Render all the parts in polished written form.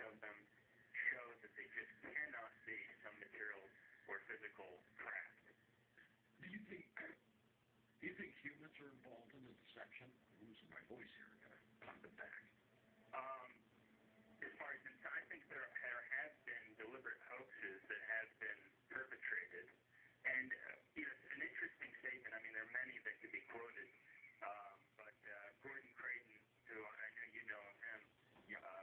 of them show that they just cannot be some material or physical craft. Do you think humans are involved in the deception? I'm losing my voice here. I gotta pop it back. As far as I think there have been deliberate hoaxes that have been perpetrated, and it's an interesting statement. I mean, there are many that could be quoted, but Gordon Creighton, who I know you know of him,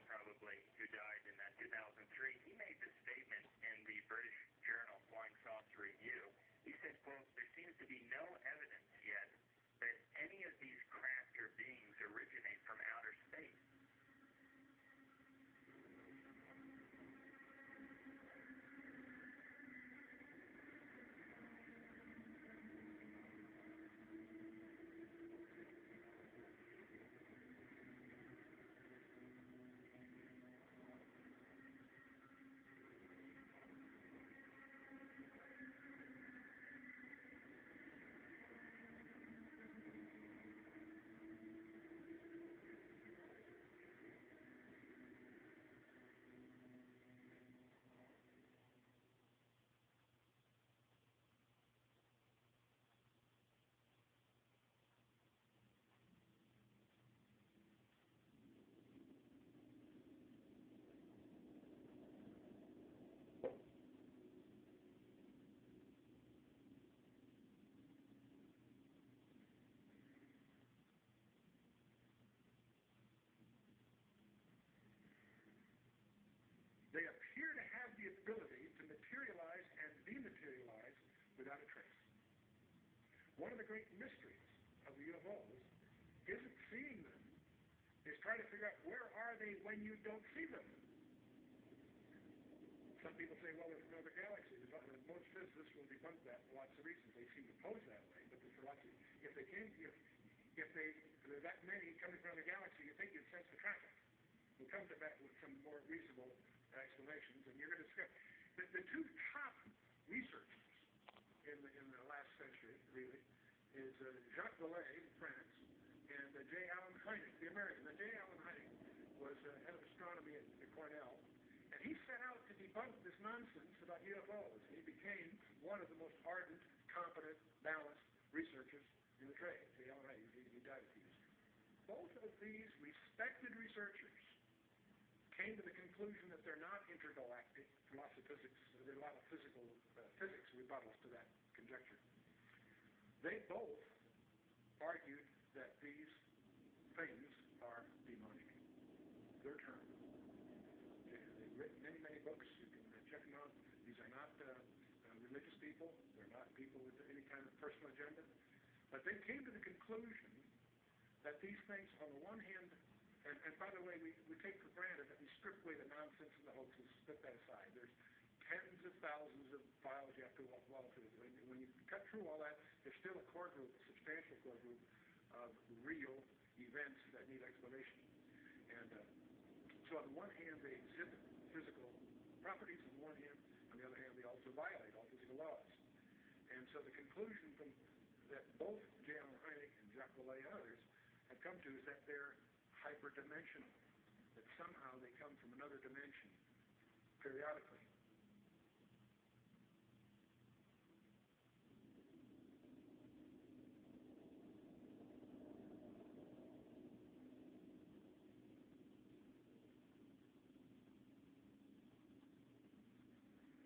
probably, who died in 2003, he made this statement in the British journal Flying Saucer Review. He said, quote, "There seems to be no evidence yet that any of these craft or beings originate from outer space." They appear to have the ability to materialize and dematerialize without a trace. One of the great mysteries of the UFOs isn't seeing them, is trying to figure out where are they when you don't see them. Some people say, well, there's another galaxy. Most physicists will debunk that for lots of reasons. They seem to pose that way, but for lots of, if there are that many coming from the galaxy, you think you'd sense the traffic. We'll come to that with some more reasonable explanations, and you're going to discover the two top researchers in the last century, really, is Jacques Vallée in France and J. Allen Hynek, the American. Now, J. Allen Hynek was head of astronomy at Cornell, and he set out to debunk this nonsense about UFOs. He became one of the most ardent, competent, balanced researchers in the trade. J. Allen Hynek, he died a few years ago. Both of these respected researchers came to the conclusion that they're not intergalactic. Lots of physics, there are a lot of physics rebuttals to that conjecture. They both argued that these things are demonic. Their term. They've written many, many books. You can check them out. These are not religious people. They're not people with any kind of personal agenda. But they came to the conclusion that these things, on the one hand, and by the way, we take for granted that we strip away the nonsense and the hoaxes, put that aside. There's tens of thousands of files you have to walk through. When you cut through all that, there's still a core group, a substantial core group of real events that need explanation. And so on the one hand, they exhibit physical properties on the one hand. On the other hand, they also violate all physical laws. And so the conclusion that both J. Allen Hynek and Jacques Vallée and others have come to is that they're hyperdimensional, that somehow they come from another dimension periodically.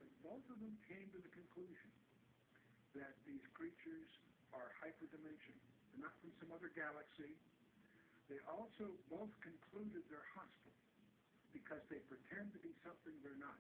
But both of them came to the conclusion that these creatures are hyperdimensional. They're not from some other galaxy. They also both concluded they're hostile because they pretend to be something they're not.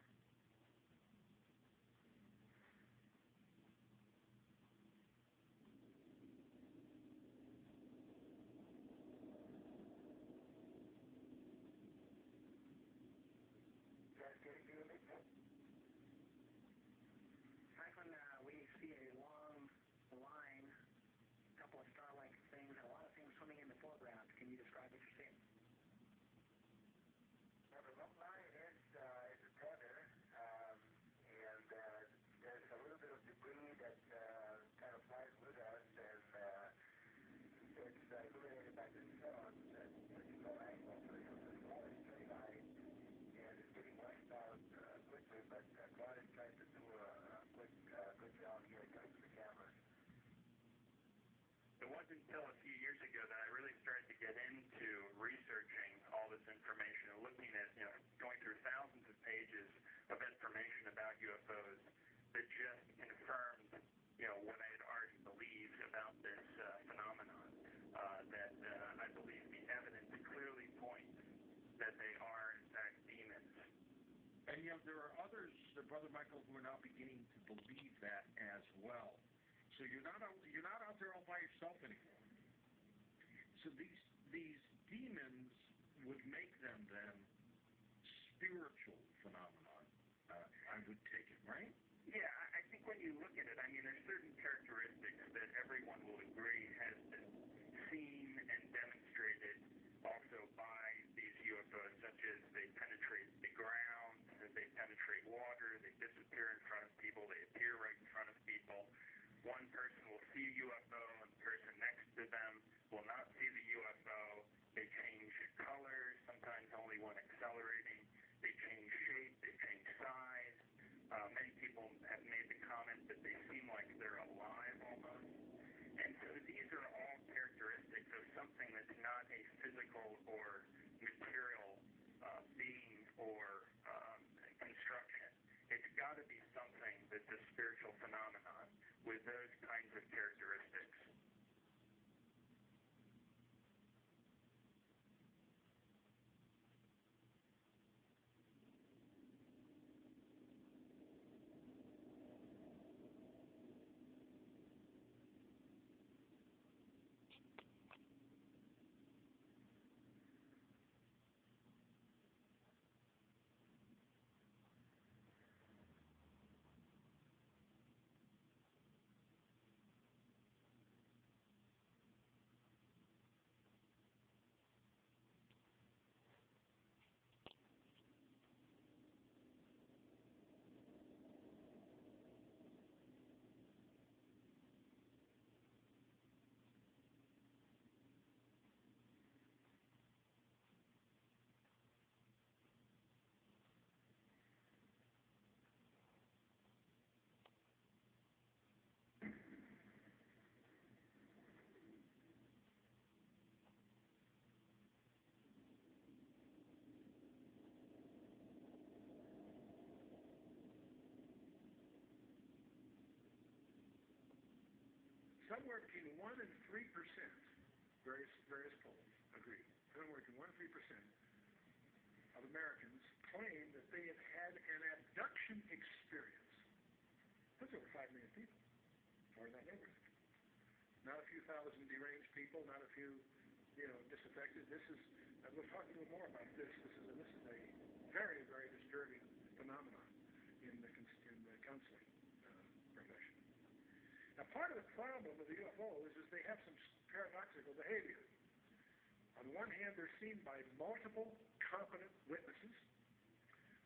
Franklin, we see a long line, a couple of star-like things, and a lot of things swimming in the foreground. Can you describe what you're seeing? Well, the long line is a tether wasn't until a few years ago that I really started to get into researching all this information and looking at, going through thousands of pages of information about UFOs that just confirmed, what I had already believed about this phenomenon. That I believe the evidence clearly points that they are, in fact, demons. And there are others, Brother Michael, who are now beginning to believe that as well. So you're not out there all by yourself anymore. So these demons would make them then spiritual phenomenon. I would take it, right? Yeah, I think when you look at it, there's certain characteristics that everyone will agree has been seen and demonstrated also by these UFOs, such as they penetrate the ground, they penetrate water, they disappear in front of people, they appear right in front of people. One person will see a UFO, and the person next to them will not see the UFO. They change colors, sometimes only when accelerating. They change shape, they change size. Many people have made the comment that they seem like they're alive almost. And so these are all characteristics of something that's not a physical or material being or construction. It's got to be something that's a spiritual phenomenon with those kinds of characteristics. Somewhere between 1% and 3%, various polls agree, somewhere between 1% and 3% of Americans claim that they have had an abduction experience. That's over 5 million people, or in that neighborhood. Not a few thousand deranged people, not a few, disaffected. This is, we'll talk a little more about this. This is a very, very disturbing phenomenon in the counseling profession. Now, part of the problem with the UFOs is they have some paradoxical behavior. On the one hand, they're seen by multiple competent witnesses.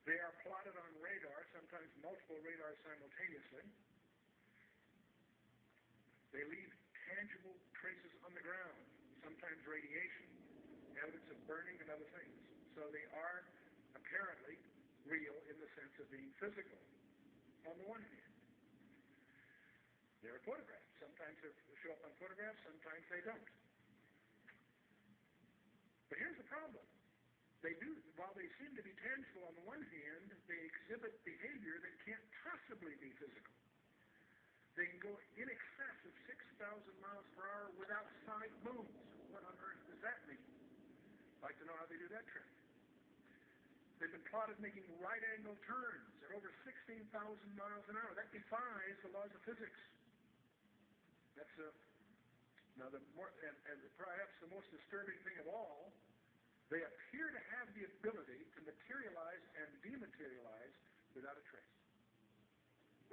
They are plotted on radar, sometimes multiple radars simultaneously. They leave tangible traces on the ground, sometimes radiation, evidence of burning, and other things. So they are apparently real in the sense of being physical, on the one hand. There are photographs. Sometimes they show up on photographs, sometimes they don't. But here's the problem. While they seem to be tangible on the one hand, they exhibit behavior that can't possibly be physical. They can go in excess of 6,000 miles per hour without side moons. What on earth does that mean? I'd like to know how they do that trick. They've been plotted making right-angle turns at over 16,000 miles an hour. That defies the laws of physics. That's now perhaps the most disturbing thing of all. They appear to have the ability to materialize and dematerialize without a trace.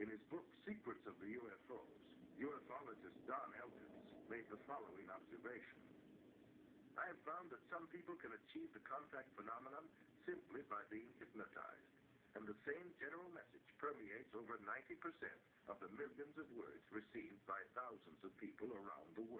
In his book, Secrets of the UFOs, ufologist Don Elkins made the following observation. I have found that some people can achieve the contact phenomenon simply by being hypnotized, and the same general message permeates over 90% of the millions of words received by thousands of people around the world.